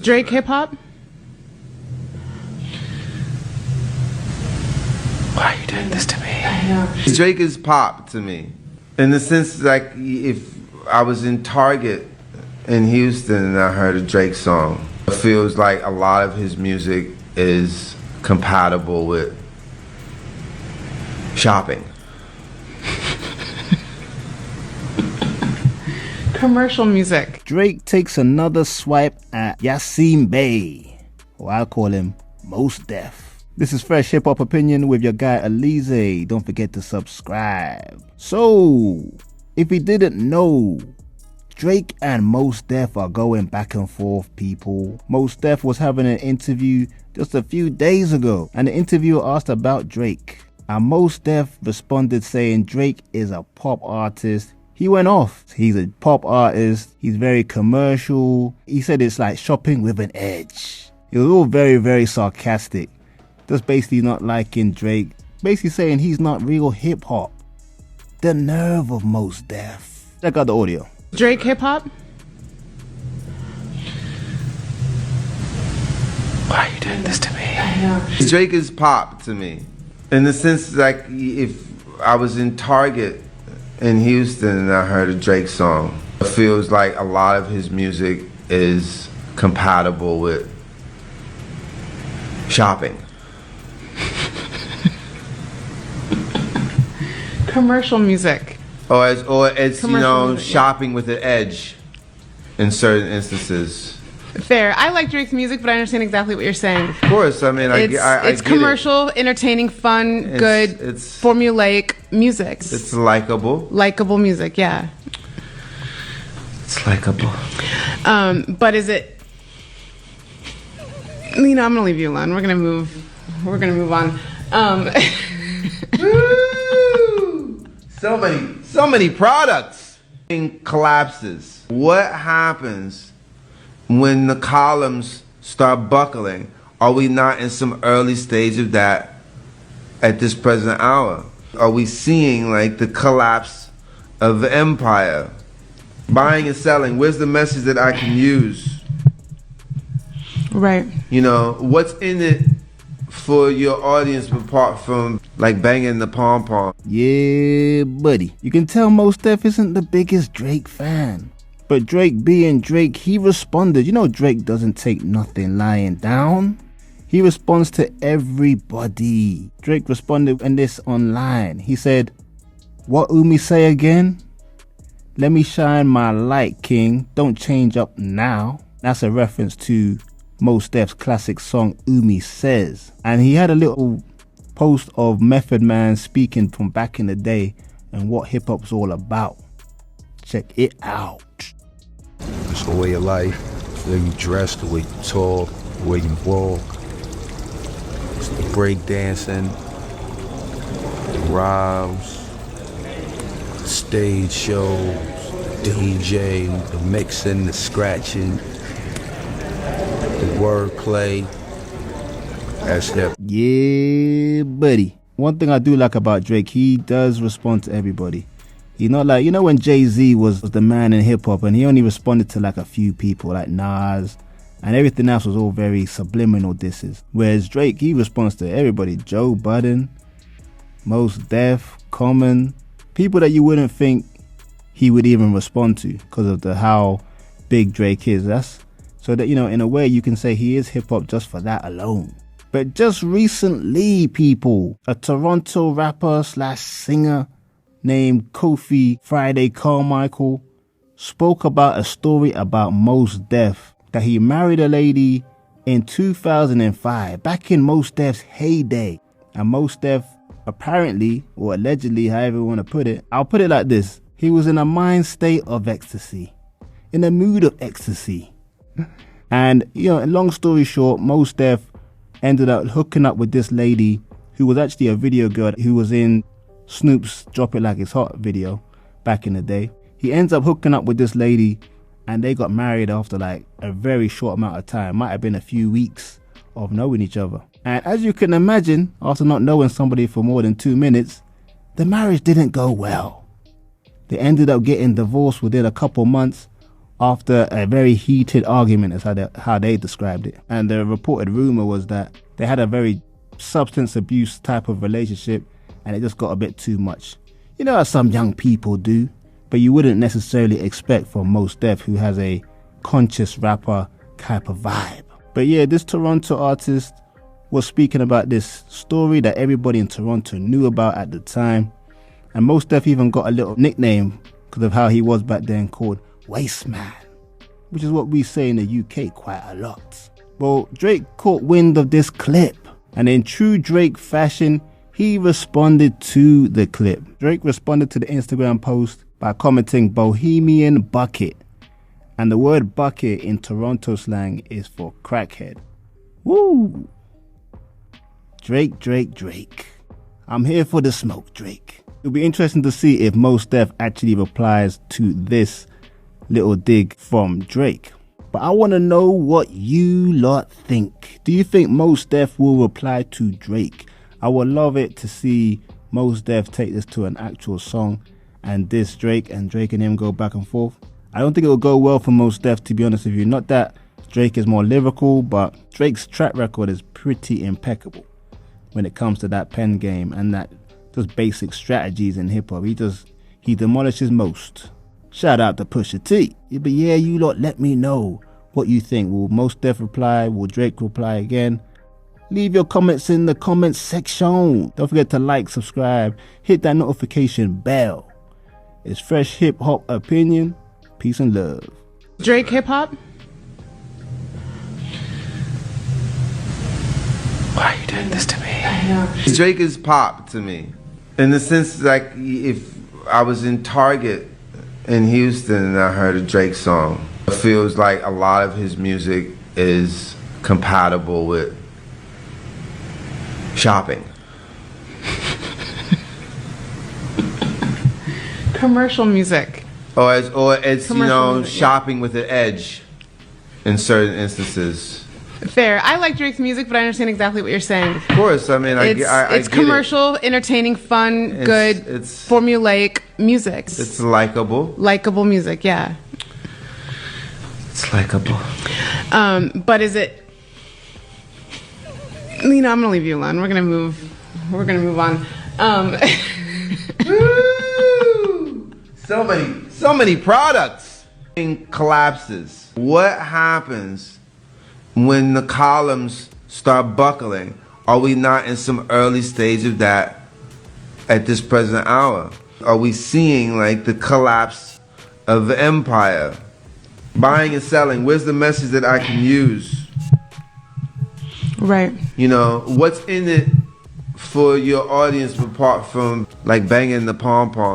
Drake hip-hop? Why are you doing this to me? I know. Drake is pop to me. In the sense, like, if I was in Target in Houston and I heard a Drake song, it feels like a lot of his music is compatible with shopping. Commercial music. Drake takes another swipe at Yasin Bey, or I'll call him Mos Def. This is Fresh Hip Hop Opinion with your guy Oleezeh. Don't forget to subscribe. So, if you didn't know, Drake and Mos Def are going back and forth, people. Mos Def was having an interview just a few days ago, and the interviewer asked about Drake. And Mos Def responded saying Drake is a pop artist. He went off. He's a pop artist. He's very commercial. He said it's like shopping with an edge. It was all very, very sarcastic. Just basically not liking Drake. Basically saying he's not real hip hop. The nerve of Mos Def. Check out the audio. Drake hip-hop? Why are you doing this to me? I know. Drake is pop to me. In the sense, like, if I was in Target in Houston and I heard a Drake song, it feels like a lot of his music is compatible with shopping. Commercial music. Or it's you know, Music, yeah. shopping with an edge in certain instances. Fair. I like Drake's music, but I understand exactly what you're saying. Of course, I mean, It's I get commercial, entertaining, fun, good, it's formulaic music. It's likable. Likable music, yeah. It's likable. But is it? You know, I'm gonna leave you alone. We're gonna move on. So many products. Collapses. What happens when the columns start buckling? Are we not in some early stage of that at this present hour? Are we seeing like the collapse of the empire? Buying and selling, where's the message that I can use? Right. You know, what's in it for your audience apart from like banging the pom-pom? Yeah, buddy. You can tell Mos Def isn't the biggest Drake fan. But Drake being Drake, he responded. You know Drake doesn't take nothing lying down. He responds to everybody. Drake responded in this online. He said, "What Umi say again? Let me shine my light, king. Don't change up now." That's a reference to Mos Def's classic song Umi Says. And he had a little post of Method Man speaking from back in the day and what hip hop's all about. Check it out. It's the way of life, the way you dress, the way you talk, the way you walk. It's the break dancing, the rhymes, the stage shows, the DJ, the mixing, the scratching, the wordplay. That's hip. Yeah, buddy. One thing I do like about Drake, he does respond to everybody. He's not like, you know when Jay-Z was the man in hip-hop and he only responded to like a few people like Nas, and everything else was all very subliminal disses. Whereas Drake, he responds to everybody. Joe Budden, Mos Def, Common, people that you wouldn't think he would even respond to because of how big Drake is. That's so that, you know, in a way you can say he is hip-hop just for that alone. But just recently, people, a Toronto rapper / singer named Kofi Friday Carmichael spoke about a story about Mos Def, that he married a lady in 2005, back in Mos Def's heyday. And Mos Def apparently, or allegedly, however you want to put it, I'll put it like this: he was in a mind state of ecstasy, in a mood of ecstasy. And, you know, long story short, Mos Def ended up hooking up with this lady who was actually a video girl who was in Snoop's Drop It Like It's Hot video back in the day. He ends up hooking up with this lady and they got married after like a very short amount of time. Might have been a few weeks of knowing each other. And as you can imagine, after not knowing somebody for more than 2 minutes, the marriage didn't go well. They ended up getting divorced within a couple months after a very heated argument, is how they described it. And the reported rumor was that they had a very substance abuse type of relationship, and it just got a bit too much. You know how some young people do, but you wouldn't necessarily expect from Mos Def, who has a conscious rapper type of vibe. But yeah, this Toronto artist was speaking about this story that everybody in Toronto knew about at the time. And Mos Def even got a little nickname because of how he was back then, called Wasteman, which is what we say in the UK quite a lot. Well, Drake caught wind of this clip, and in true Drake fashion, he responded to the clip. Drake responded to the Instagram post by commenting Bohemian Bucket. And the word bucket in Toronto slang is for crackhead. Woo! Drake, Drake, Drake. I'm here for the smoke, Drake. It'll be interesting to see if Mos Def actually replies to this little dig from Drake. But I want to know what you lot think. Do you think Mos Def will reply to Drake? I would love it to see Mos Def take this to an actual song and diss Drake, and Drake and him go back and forth. I don't think it will go well for Mos Def, to be honest with you. Not that Drake is more lyrical, but Drake's track record is pretty impeccable when it comes to that pen game and that just basic strategies in hip-hop. He demolishes most. Shout out to Pusha T. But yeah, you lot, let me know what you think. Will Mos Def reply? Will Drake reply again? Leave your comments in the comments section. Don't forget to like, subscribe, hit that notification bell. It's fresh hip-hop opinion. Peace and love. Drake hip-hop? Why are you doing this to me? Drake is pop to me, in the sense like if I was in Target in Houston and I heard a Drake song, it feels like a lot of his music is compatible with shopping. Commercial music. Or it's you know, Commercial music, yeah. shopping with an edge in certain instances. Fair. I like Drake's music, but I understand exactly what you're saying. Of course, I mean, I It's get commercial, entertaining, fun, good, it's formulaic music. It's likable. Likable music, yeah. It's likable. But is it? You know, I'm gonna leave you alone. We're gonna move on. So many products. Collapses. What happens when the columns start buckling? Are we not in some early stage of that at this present hour? Are we seeing like the collapse of the empire? Buying and selling, where's the message that I can use? Right. You know, what's in it for your audience apart from like banging the pom-pom?